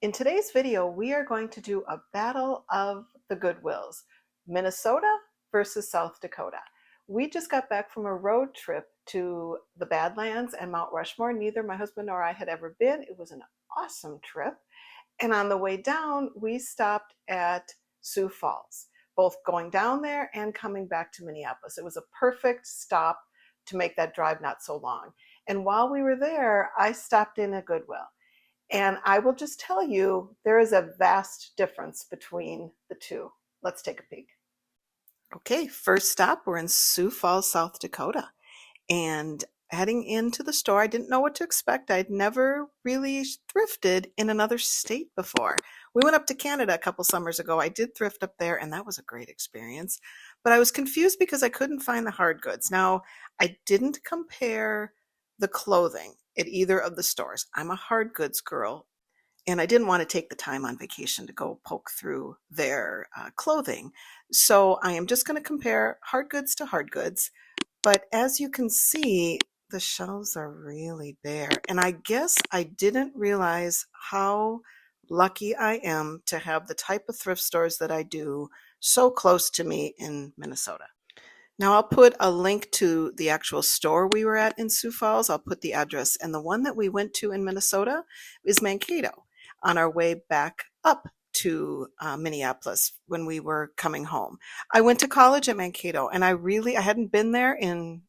In today's video, we are going to do a battle of the Goodwills, Minnesota versus South Dakota. We just got back from a road trip to the Badlands and Mount Rushmore. Neither my husband nor I had ever been. It was an awesome trip. And on the way down, we stopped at Sioux Falls, both going down there and coming back to Minneapolis. It was a perfect stop to make that drive not so long. And while we were there, I stopped in a Goodwill. And I will just tell you, there is a vast difference between the two. Let's take a peek. Okay, first stop, we're in Sioux Falls, South Dakota. And heading into the store, I didn't know what to expect. I'd never really thrifted in another state before. We went up to Canada a couple summers ago. I did thrift up there, and that was a great experience. But I was confused because I couldn't find the hard goods. Now, I didn't compare the clothing at either of the stores. I'm a hard goods girl, and I didn't want to take the time on vacation to go poke through their clothing. So I am just going to compare hard goods to hard goods. But as you can see, the shelves are really bare. And I guess I didn't realize how lucky I am to have the type of thrift stores that I do so close to me in Minnesota. Now I'll put a link to the actual store we were at in Sioux Falls. I'll put the address. And the one that we went to in Minnesota is Mankato on our way back up to Minneapolis when we were coming home. I went to college at Mankato, and I hadn't been there in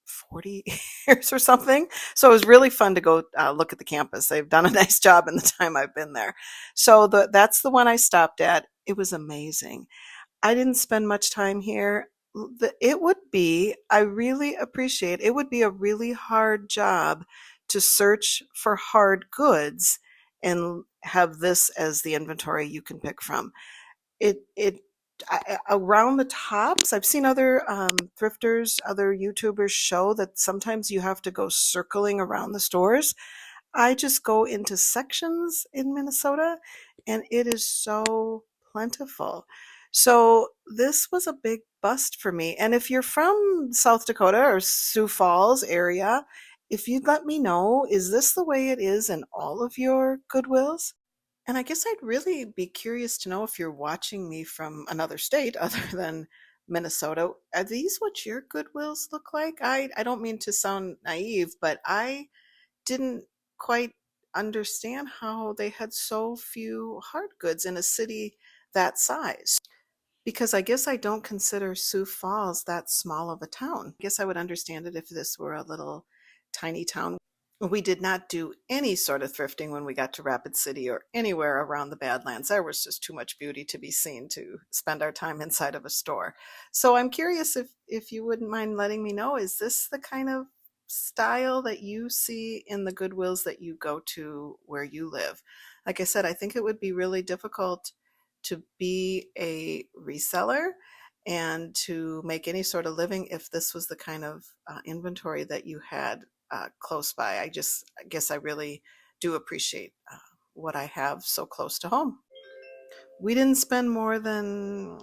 40 years or something. So it was really fun to go look at the campus. They've done a nice job in the time I've been there. So that's the one I stopped at. It was amazing. I didn't spend much time here. I really appreciate, it would be a really hard job to search for hard goods and have this as the inventory you can pick from. Around the tops, I've seen other thrifters, other YouTubers show that sometimes you have to go circling around the stores. I just go into sections in Minnesota, and it is so plentiful. So this was a big bust for me. And if you're from South Dakota or Sioux Falls area, if you'd let me know, is this the way it is in all of your Goodwills? And I guess I'd really be curious to know if you're watching me from another state other than Minnesota. Are these what your Goodwills look like? I don't mean to sound naive, but I didn't quite understand how they had so few hard goods in a city that size. Because I guess I don't consider Sioux Falls that small of a town. I guess I would understand it if this were a little tiny town. We did not do any sort of thrifting when we got to Rapid City or anywhere around the Badlands. There was just too much beauty to be seen to spend our time inside of a store. So I'm curious if you wouldn't mind letting me know, is this the kind of style that you see in the Goodwills that you go to where you live? Like I said, I think it would be really difficult to be a reseller and to make any sort of living if this was the kind of inventory that you had close by. I guess I really do appreciate what I have so close to home. We didn't spend more than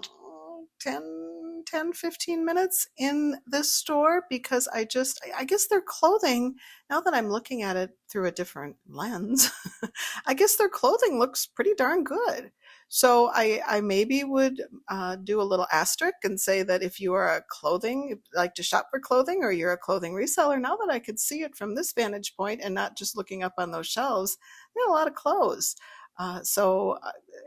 15 minutes in this store because I guess their clothing, now that I'm looking at it through a different lens, I guess their clothing looks pretty darn good. So I maybe would do a little asterisk and say that if you are like to shop for clothing, or you're a clothing reseller, now that I could see it from this vantage point and not just looking up on those shelves, they have a lot of clothes. So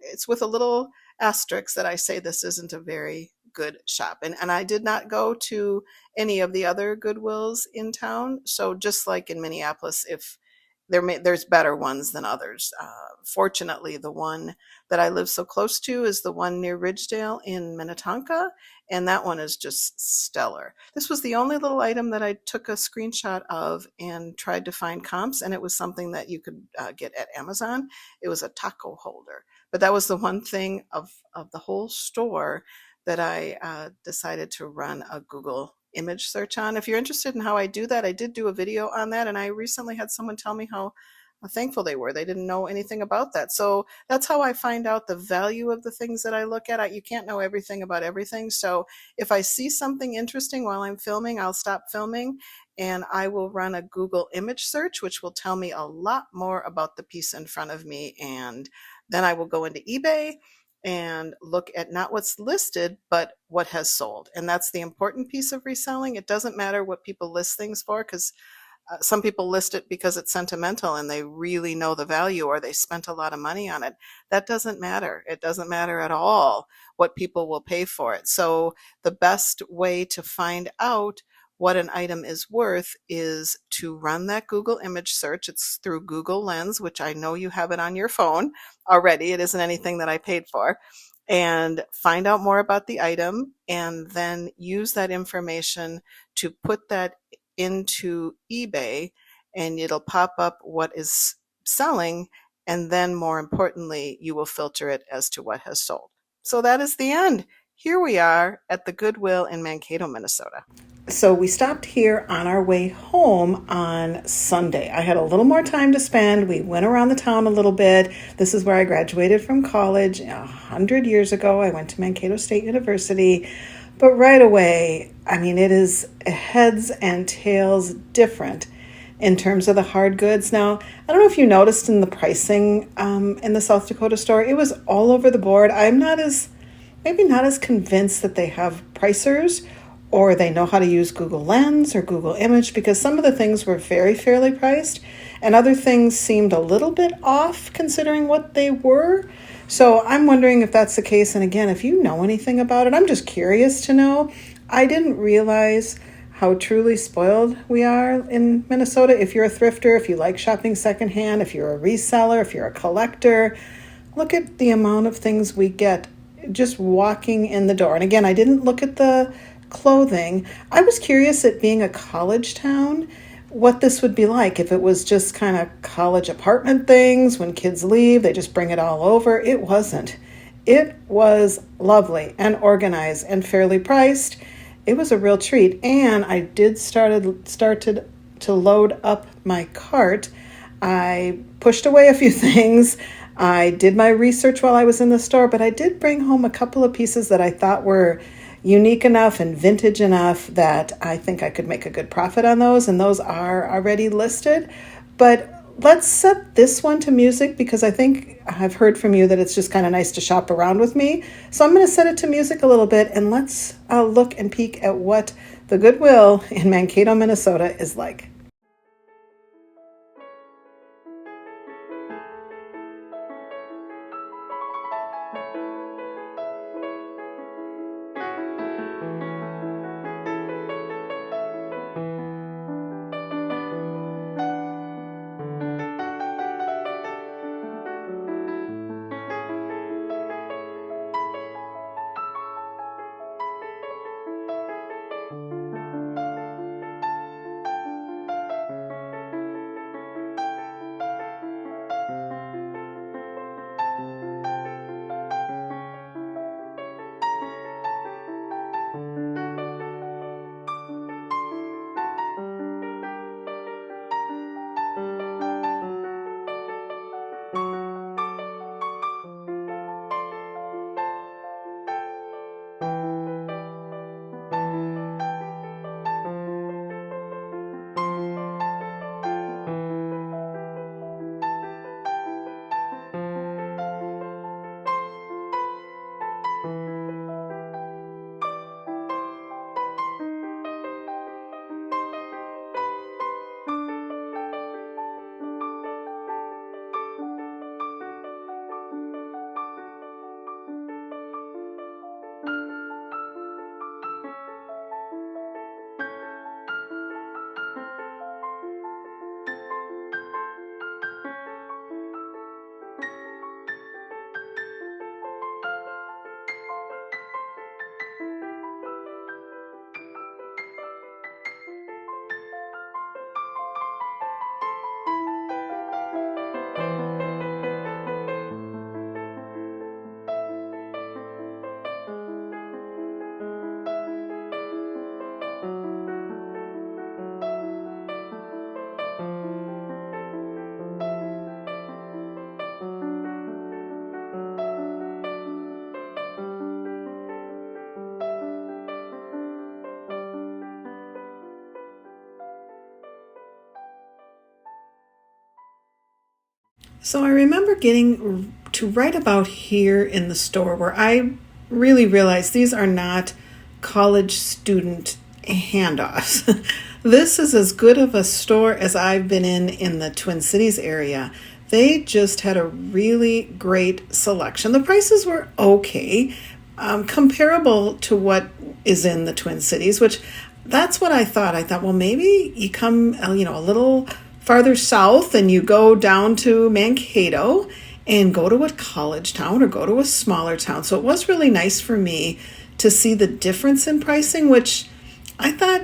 it's with a little asterisk that I say this isn't a very good shop. And I did not go to any of the other Goodwills in town. So just like in Minneapolis, if there's better ones than others. Fortunately, the one that I live so close to is the one near Ridgedale in Minnetonka, and that one is just stellar. This was the only little item that I took a screenshot of and tried to find comps, and it was something that you could get at Amazon. It was a taco holder, but that was the one thing of the whole store that I decided to run a Google image search on. If you're interested in how I do that, I did do a video on that, and I recently had someone tell me how thankful they were. They didn't know anything about that. So that's how I find out the value of the things that I look at. You can't know everything about everything. So if I see something interesting while I'm filming, I'll stop filming and I will run a Google image search, which will tell me a lot more about the piece in front of me. And then I will go into eBay and look at not what's listed, but what has sold. And that's the important piece of reselling. It doesn't matter what people list things for, because some people list it because it's sentimental and they really know the value, or they spent a lot of money on it. That doesn't matter. It doesn't matter at all what people will pay for it. So the best way to find out what an item is worth is to run that Google image search. It's through Google Lens, which I know you have it on your phone already. It isn't anything that I paid for. And find out more about the item, and then use that information to put that into eBay, and it'll pop up what is selling. And then more importantly, you will filter it as to what has sold. So that is the end. Here we are at the Goodwill in Mankato, Minnesota. So we stopped here on our way home on Sunday. I had a little more time to spend. We went around the town a little bit. This is where I graduated from college 100 years ago. I went to Mankato State University. But right away, I mean, it is heads and tails different in terms of the hard goods. Now, I don't know if you noticed in the pricing in the South Dakota store, it was all over the board. I'm maybe not as convinced that they have pricers, or they know how to use Google Lens or Google Image, because some of the things were very fairly priced and other things seemed a little bit off considering what they were. So I'm wondering if that's the case. And again, if you know anything about it, I'm just curious to know. I didn't realize how truly spoiled we are in Minnesota. If you're a thrifter, if you like shopping secondhand, if you're a reseller, if you're a collector, look at the amount of things we get just walking in the door. And again, I didn't look at the clothing. I was curious, at being a college town, what this would be like if it was just kind of college apartment things. When kids leave, they just bring it all over. It wasn't. It was lovely and organized and fairly priced. It was a real treat. And I did started to load up my cart. I pushed away a few things. I did my research while I was in the store, but I did bring home a couple of pieces that I thought were unique enough and vintage enough that I think I could make a good profit on those, and those are already listed. But let's set this one to music, because I think I've heard from you that it's just kind of nice to shop around with me. So I'm going to set it to music a little bit, and let's look and peek at what the Goodwill in Mankato, Minnesota is like. So I remember getting to right about here in the store where I really realized these are not college student handoffs. This is as good of a store as I've been in the Twin Cities area. They just had a really great selection. The prices were okay, comparable to what is in the Twin Cities, which that's what I thought. I thought, well, maybe you come, a little farther south and you go down to Mankato and go to a college town or go to a smaller town. So it was really nice for me to see the difference in pricing, which I thought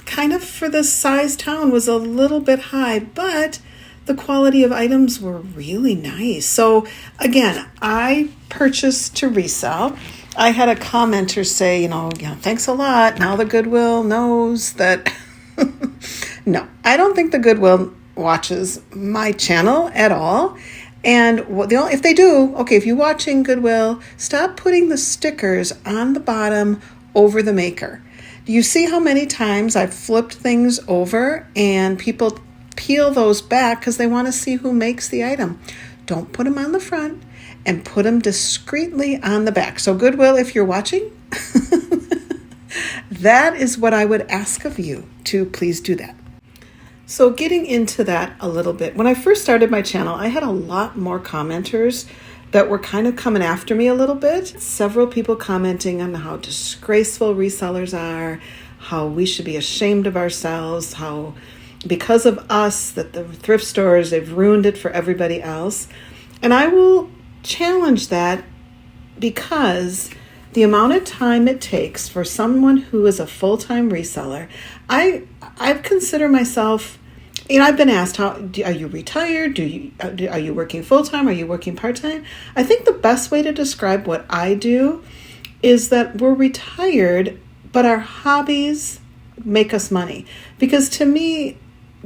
kind of for this size town was a little bit high, but the quality of items were really nice. So again, I purchased to resell. I had a commenter say, thanks a lot. Now the Goodwill knows that. No, I don't think the Goodwill watches my channel at all. And if they do, okay, if you're watching Goodwill, stop putting the stickers on the bottom over the maker. Do you see how many times I've flipped things over and people peel those back because they want to see who makes the item? Don't put them on the front and put them discreetly on the back. So Goodwill, if you're watching, that is what I would ask of you, to please do that. So getting into that a little bit, when I first started my channel, I had a lot more commenters that were kind of coming after me a little bit. Several people commenting on how disgraceful resellers are, how we should be ashamed of ourselves, how because of us that the thrift stores, they've ruined it for everybody else. And I will challenge that, because the amount of time it takes for someone who is a full-time reseller, I consider myself, I've been asked, are you retired? Are you working full-time? Are you working part-time? I think the best way to describe what I do is that we're retired, but our hobbies make us money. Because to me,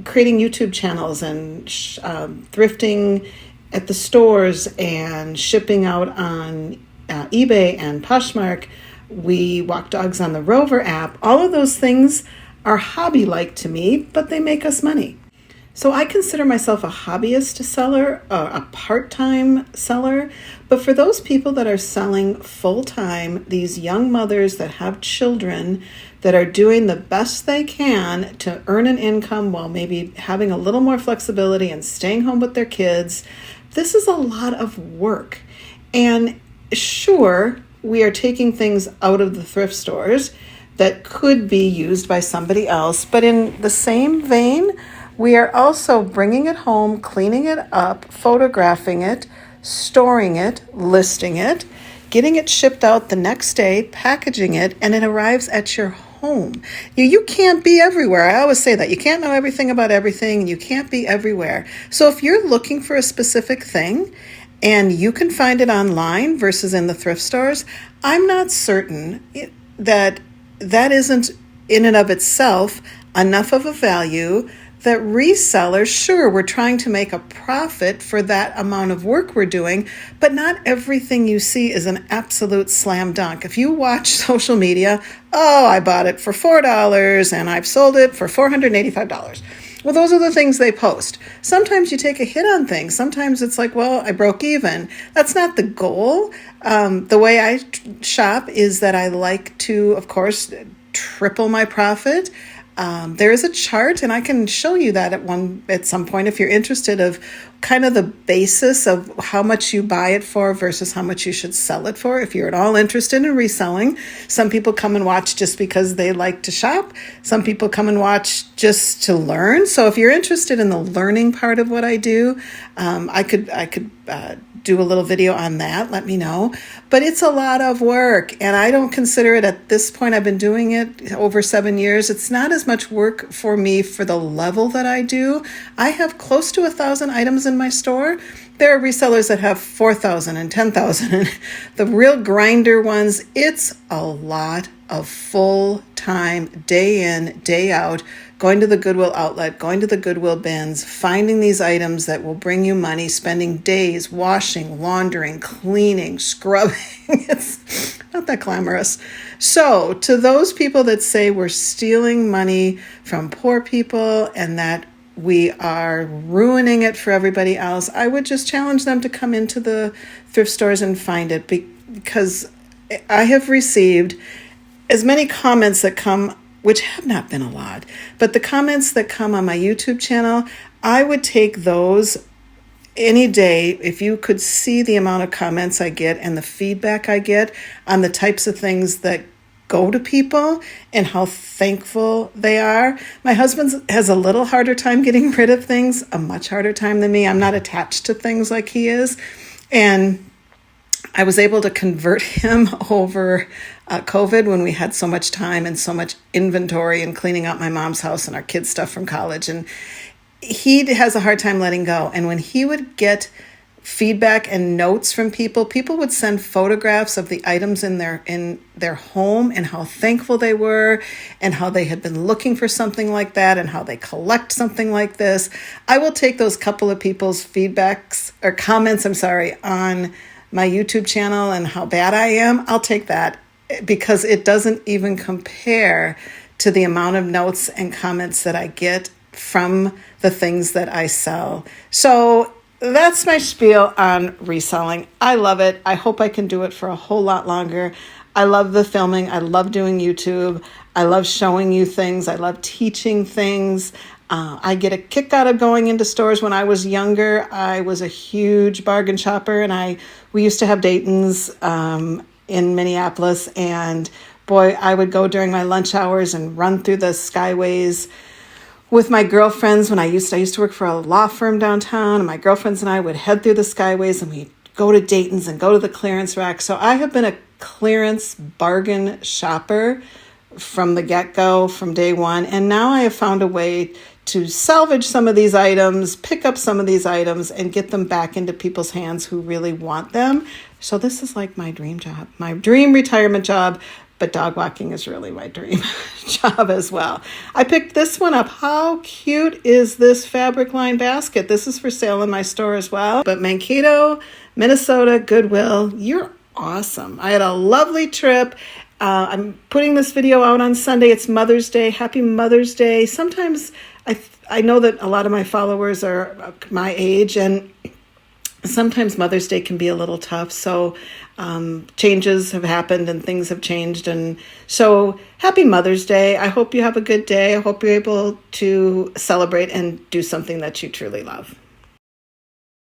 creating YouTube channels and thrifting at the stores and shipping out on eBay and Poshmark, we walk dogs on the Rover app, all of those things are hobby-like to me, but they make us money. So I consider myself a hobbyist seller, a part-time seller. But for those people that are selling full-time, these young mothers that have children that are doing the best they can to earn an income while maybe having a little more flexibility and staying home with their kids, this is a lot of work. And sure, we are taking things out of the thrift stores that could be used by somebody else, but in the same vein, we are also bringing it home, cleaning it up, photographing it, storing it, listing it, getting it shipped out the next day, packaging it, and it arrives at your home. You can't be everywhere. I always say that. You can't know everything about everything, and you can't be everywhere. So if you're looking for a specific thing and you can find it online versus in the thrift stores, I'm not certain that isn't in and of itself enough of a value that resellers, sure, we're trying to make a profit for that amount of work we're doing, but not everything you see is an absolute slam dunk. If you watch social media, I bought it for $4 and I've sold it for $485. Well, those are the things they post. Sometimes you take a hit on things. Sometimes it's like, well, I broke even. That's not the goal. The way I shop is that I like to, of course, triple my profit. There is a chart, and I can show you that at some point if you're interested, of kind of the basis of how much you buy it for versus how much you should sell it for if you're at all interested in reselling. Some people come and watch just because they like to shop. Some people come and watch just to learn. So if you're interested in the learning part of what I do, I could do a little video on that. Let me know. But it's a lot of work, and I don't consider it at this point. I've been doing it over 7 years. It's not as much work for me for the level that I do. I have close to 1,000 items in my store. There are resellers that have 4,000 and 10,000. And the real grinder ones, it's a lot of full-time, day in, day out, going to the Goodwill outlet, going to the Goodwill bins, finding these items that will bring you money, spending days washing, laundering, cleaning, scrubbing. It's not that glamorous. So to those people that say we're stealing money from poor people and that we are ruining it for everybody else, I would just challenge them to come into the thrift stores and find it, because I have received as many comments that come, which have not been a lot, but the comments that come on my YouTube channel, I would take those any day. If you could see the amount of comments I get and the feedback I get on the types of things that go to people and how thankful they are. My husband has a little harder time getting rid of things, a much harder time than me. I'm not attached to things like he is. And I was able to convert him over COVID when we had so much time and so much inventory and cleaning out my mom's house and our kids' stuff from college. And he has a hard time letting go. And when he would get feedback and notes from people, people would send photographs of the items in their home and how thankful they were and how they had been looking for something like that and how they collect something like this. I will take those couple of people's feedbacks or comments, on my YouTube channel and how bad I am. I'll take that, because it doesn't even compare to the amount of notes and comments that I get from the things that I sell. So that's my spiel on reselling. I love it. I hope I can do it for a whole lot longer. I love the filming. I love doing YouTube. I love showing you things. I love teaching things. I get a kick out of going into stores. When I was younger, I was a huge bargain shopper, and we used to have Dayton's in Minneapolis, and boy, I would go during my lunch hours and run through the skyways with my girlfriends. When I used to work for a law firm downtown, and my girlfriends and I would head through the skyways and we'd go to Dayton's and go to the clearance rack. So I have been a clearance bargain shopper from the get-go, from day one. And now I have found a way to salvage some of these items, pick up some of these items, and get them back into people's hands who really want them. So this is like my dream job, my dream retirement job. But dog walking is really my dream job as well. I picked this one up. How cute is this fabric lined basket? This is for sale in my store as well. But Mankato, Minnesota, Goodwill, you're awesome. I had a lovely trip. I'm putting this video out on Sunday. It's Mother's Day. Happy Mother's Day. Sometimes I know that a lot of my followers are my age, and sometimes Mother's Day can be a little tough. So changes have happened and things have changed. And so happy Mother's Day. I hope you have a good day. I hope you're able to celebrate and do something that you truly love.